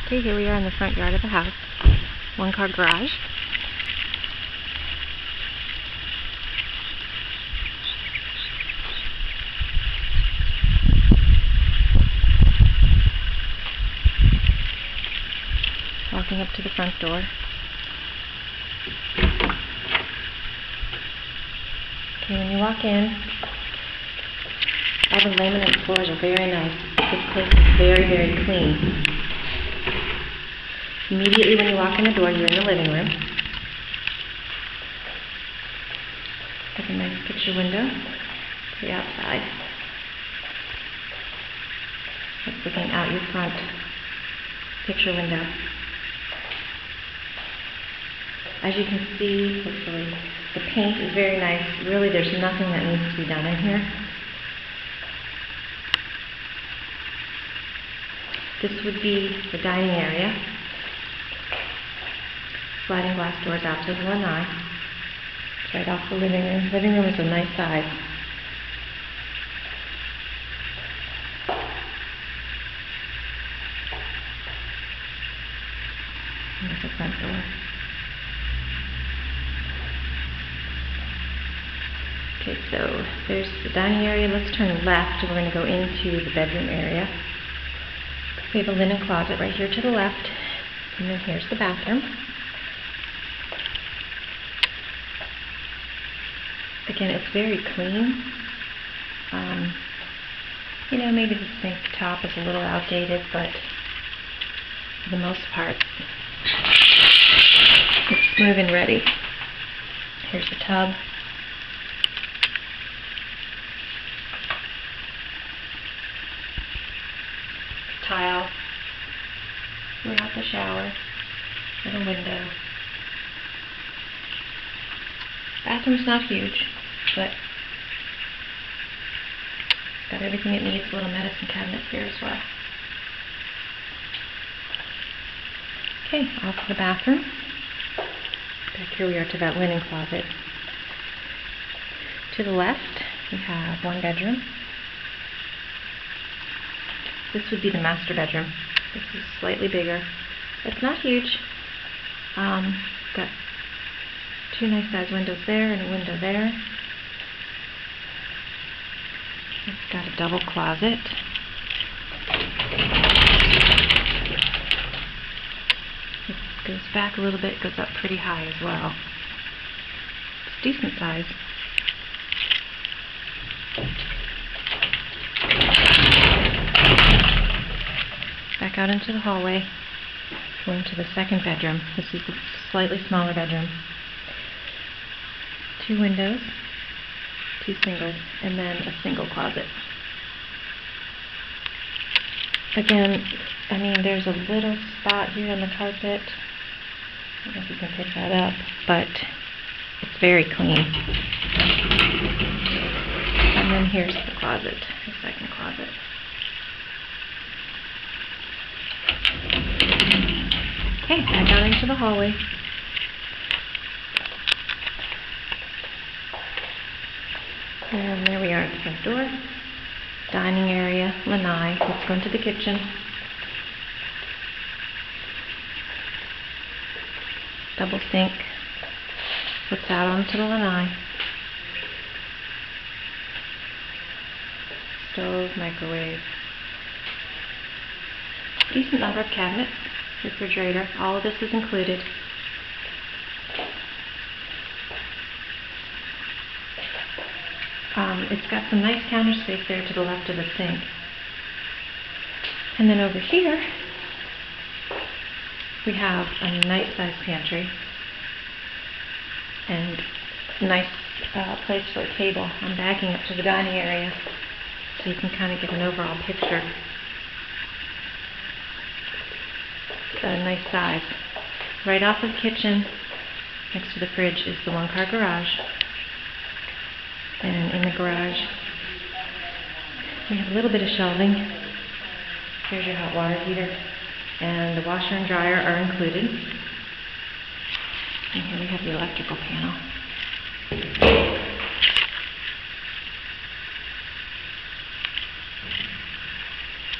Okay, here we are in the front yard of the house. One-car garage. Walking up to the front door. Okay, when you walk in, all the laminate floors are very nice. This place is very, very clean. Immediately when you walk in the door, you're in the living room. There's a nice picture window to the outside. That's looking out your front picture window. As you can see, hopefully, the paint is very nice. Really, there's nothing that needs to be done in here. This would be the dining area. Sliding glass doors out to the lanai. It's right off the living room. Living room is a nice size. There's the front door. Okay, so there's the dining area. Let's turn left and we're going to go into the bedroom area. We have a linen closet right here to the left, and then here's the bathroom. Again, it's very clean. You know, maybe the sink top is a little outdated, but for the most part, it's smooth and ready. Here's the tub. Tile. We're at the shower. Little window. Bathroom's not huge, but it's got everything it needs. Little medicine cabinet here as well. Okay, off to the bathroom. Back here we are to that linen closet. To the left, we have one bedroom. This would be the master bedroom. This is slightly bigger. It's not huge. Got two nice size windows there and a window there. It's got a double closet. It goes back a little bit, goes up pretty high as well. It's decent size. Back out into the hallway, going to the second bedroom. This is the slightly smaller bedroom. Two windows, two singles, and then a single closet. Again, I mean, there's a little spot here on the carpet. I don't know if you can pick that up, but it's very clean. And then here's the closet, the second closet. Okay, back out into the hallway. And there we are at the front door. Dining area, lanai. Let's go into the kitchen. Double sink. Puts out onto the lanai. Stove, microwave. Decent number of cabinets. Refrigerator. All of this is included. It's got some nice counter space there to the left of the sink. And then over here, we have a nice sized pantry and a nice place for a table. I'm backing up to the dining area so you can kind of get an overall picture. It's got a nice size. Right off of the kitchen, next to the fridge, is the one-car garage. And in the garage, we have a little bit of shelving. Here's your hot water heater. And the washer and dryer are included. And here we have the electrical panel.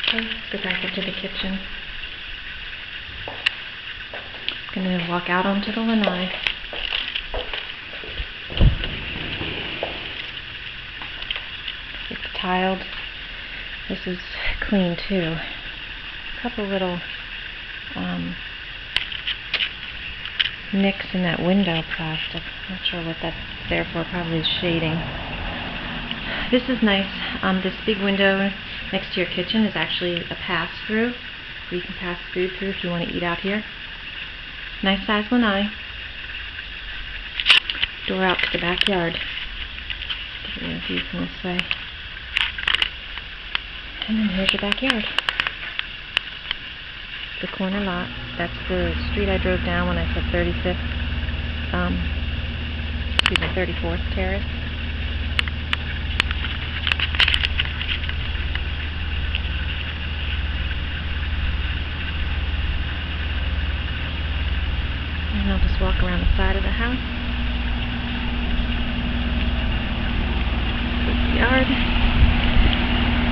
Okay, let's go back into the kitchen. going to walk out onto the lanai. It's tiled. This is clean too. A couple little nicks in that window plastic. Not sure what that's there for. Probably shading. This is nice. This big window next to your kitchen is actually a pass-through. You can pass food through if you want to eat out here. Nice size lanai. Door out to the backyard. Give you a view from this way. And then here's your backyard. The corner lot. That's the street I drove down when I said 34th Terrace. And I'll just walk around the side of the house. Here's the yard.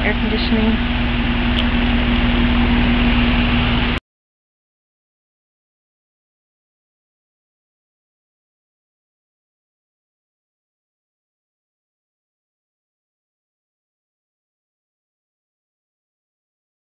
Air conditioning.